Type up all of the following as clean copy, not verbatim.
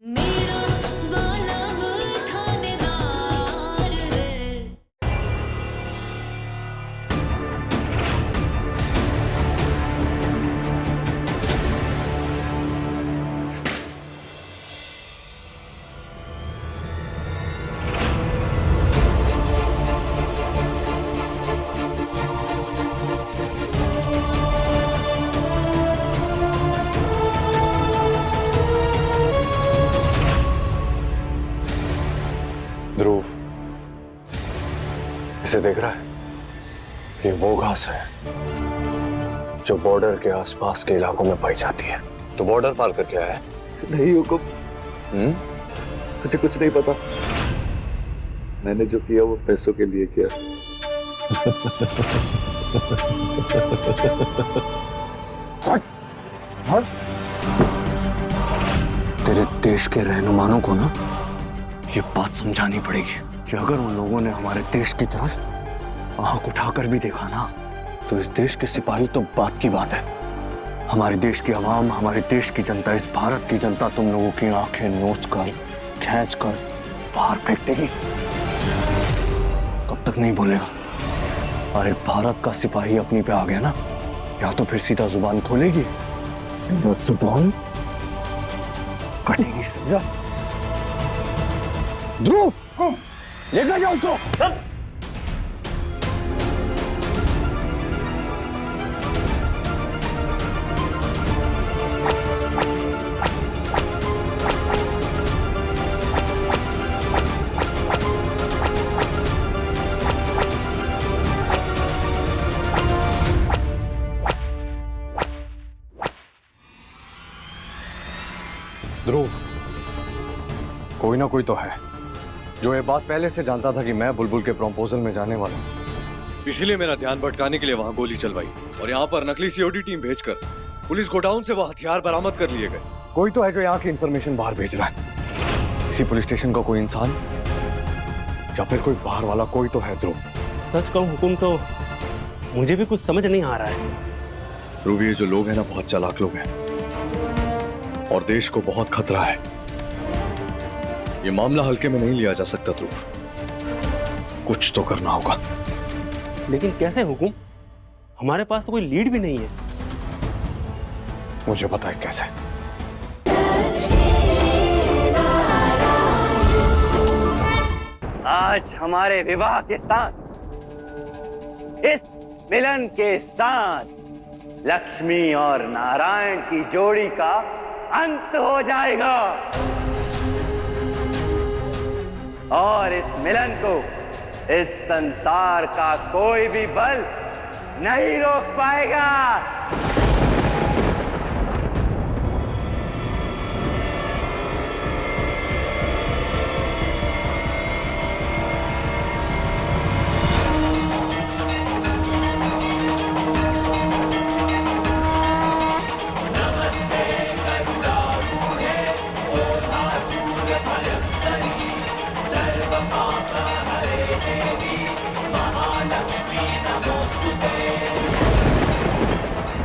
मेरा वाला वो थानेदार है। ध्रुव, इसे देख रहा है? ये वो घास है जो बॉर्डर के आसपास के इलाकों में पाई जाती है। तो बॉर्डर पार करके आया है? नहीं हुकुम, मुझे कुछ नहीं पता। मैंने जो किया वो पैसों के लिए किया। तेरे देश के रहनुमाओं को ना ये बात समझानी पड़ेगी कि अगर उन लोगों ने हमारे देश की तरफ आंख उठाकर भी देखा ना तो इस देश के सिपाही तो बात की बात है। हमारे देश की आवाम, हमारे देश की जनता, इस भारत की जनता तुम लोगों की आंखें नोच कर, खींच कर बाहर फेंक देगी। कब तक नहीं बोलेगा? और एक भारत का सिपाही अपनी पे आ गया ना, या तो फिर सीधा जुबान खोलेगी या जुबान कटेगी। समझा? ध्रुव, लेकर जाओ उसको। ध्रुव, कोई ना कोई तो है जो ये बात पहले से जानता था कि मैं बुलबुल के प्रपोजल में जाने वाला हूं। इसीलिए मेरा ध्यान भटकाने के लिए वहां गोली चलवाई और यहाँ पर नकली सीओडी टीम भेजकर पुलिस गोडाउन से वो हथियार बरामद कर लिए गए। कोई तो है जो यहाँ की इंफॉर्मेशन बाहर भेज रहा है। इसी पुलिस स्टेशन का कोई इंसान या फिर कोई बाहर वाला कोई तो है। ध्रुव, सच कहूं हुकुम तो मुझे भी कुछ समझ नहीं आ रहा है। ध्रुव, ये जो लोग हैं ना बहुत चालाक लोग हैं और देश को बहुत खतरा है। ये मामला हल्के में नहीं लिया जा सकता ध्रुव, कुछ तो करना होगा। लेकिन कैसे हुकुम? हमारे पास तो कोई लीड भी नहीं है। मुझे पता है कैसे। आज हमारे विवाह के साथ, इस मिलन के साथ लक्ष्मी और नारायण की जोड़ी का अंत हो जाएगा और इस मिलन को इस संसार का कोई भी बल नहीं रोक पाएगा।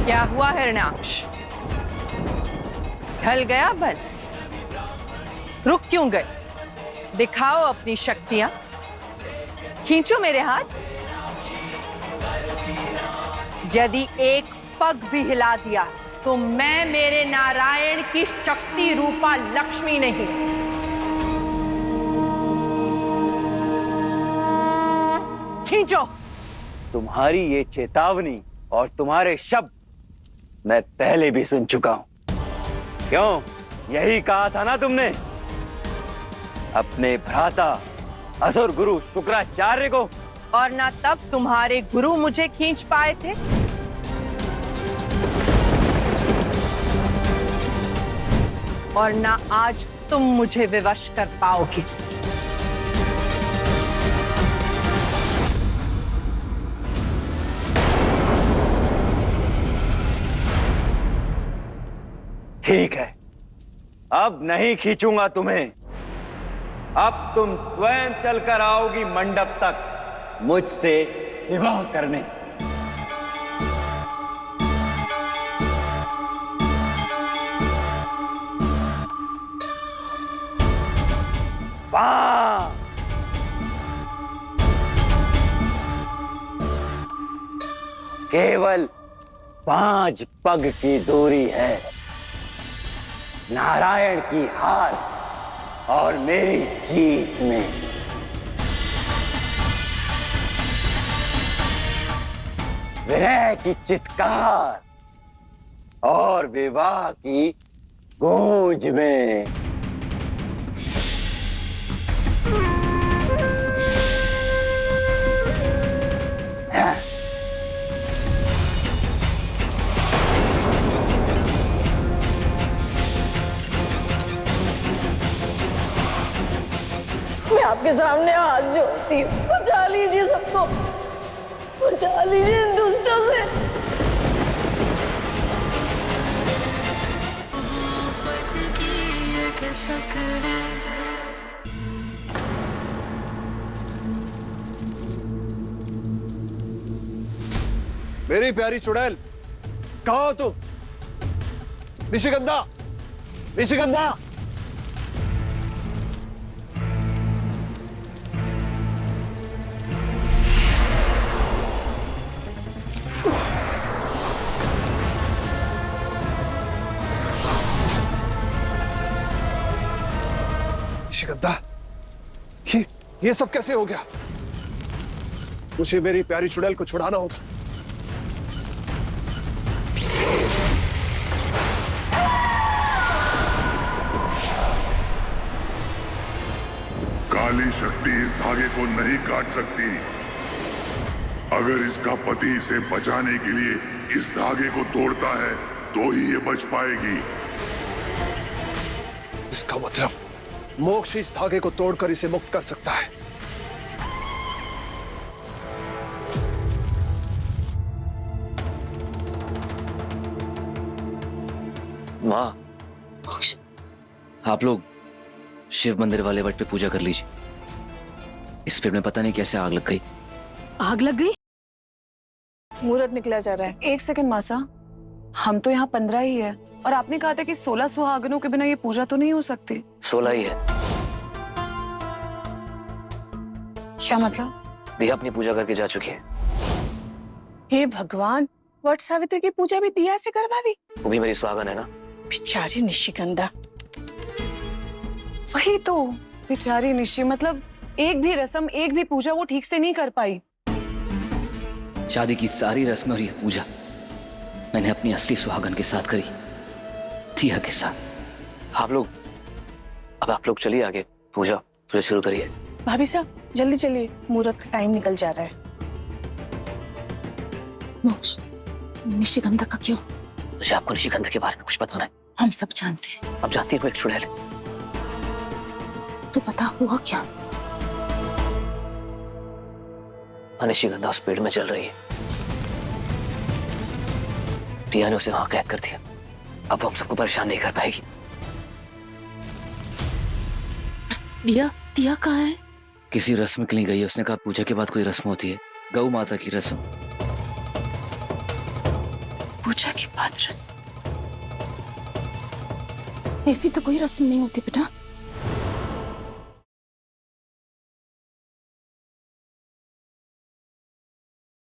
क्या हुआ हिरण्याक्ष? ढल गया बल? रुक क्यों गए? दिखाओ अपनी शक्तियां, खींचो मेरे हाथ। यदि एक पग भी हिला दिया तो मैं मेरे नारायण की शक्ति रूपा लक्ष्मी नहीं। खींचो। तुम्हारी ये चेतावनी और तुम्हारे शब्द मैं पहले भी सुन चुका हूं। क्यों? यही कहा था ना तुमने अपने भ्राता असुर गुरु शुक्राचार्य को। और ना तब तुम्हारे गुरु मुझे खींच पाए थे, और ना आज तुम मुझे विवश कर पाओगे। ठीक है, अब नहीं खींचूंगा तुम्हें। अब तुम स्वयं चलकर आओगी मंडप तक मुझसे विवाह करने। केवल 5 पग की दूरी है। नारायण की हार और मेरी जीत में। विरह की चित्कार और विवाह की गूंज में। मैं आपके सामने हाथ जोड़ती हूँ, बचा लीजिए सबको, बचा लीजिए इन दुष्टों से। मेरी प्यारी चुड़ैल, कहाँ हो तुम? निशिगंधा, निशिगंधा। निशिगंधा, ये सब कैसे हो गया? मुझे मेरी प्यारी चुड़ैल को छुड़ाना होगा। काली शक्ति इस धागे को नहीं काट सकती। अगर इसका पति इसे बचाने के लिए इस धागे को तोड़ता है तो ही ये बच पाएगी। इसका मतलब मोक्ष इस धागे को तोड़कर इसे मुक्त कर सकता है। माँ, आप लोग शिव मंदिर वाले वट पे पूजा कर लीजिए। इस पेड़ में पता नहीं कैसे आग लग गई। आग लग गई? मुहूर्त निकला जा रहा है। एक सेकंड मासा, हम तो यहाँ 15 ही है और आपने कहा था कि 16 सुहागनों के बिना ये पूजा तो नहीं हो सकती। 16 ही है। क्या मतलब? दिया अपनी पूजा करके जा चुकी है। हे भगवान, वट सावित्री की पूजा भी दिया से करवा दी? वो भी मेरी सुहागन है ना। बेचारी निशिगंधा। वही तो, बेचारी निशी, मतलब एक भी रस्म, एक भी पूजा वो ठीक से नहीं कर पाई। शादी की सारी रस्में और ये पूजा मैंने अपनी असली सुहागन के साथ करी, दिया के साथ। आप लोग चलिए आगे, पूजा शुरू करिए। भाभी साहब जल्दी चलिए, मुहूर्त का टाइम निकल जा रहा है। मोक्ष, निशिगंधा का क्यों? मुझे आपको निशिगंधा के बारे में कुछ बताना है। हम सब जानते हैं। अब जाती है कोई एक चुड़ैल। तो पता हुआ क्या? निशिगंधा उस पेड़ में चल रही है। टिया ने उसे वहां कैद कर दिया। अब वो हम सबको परेशान नहीं कर पाएगी। दिया कहाँ है? किसी रस्म के लिए गई है। उसने कहा पूजा के बाद कोई रस्म होती है, गौ माता की रस्म। पूजा के बाद रस्म? ऐसी तो कोई रस्म नहीं होती बेटा।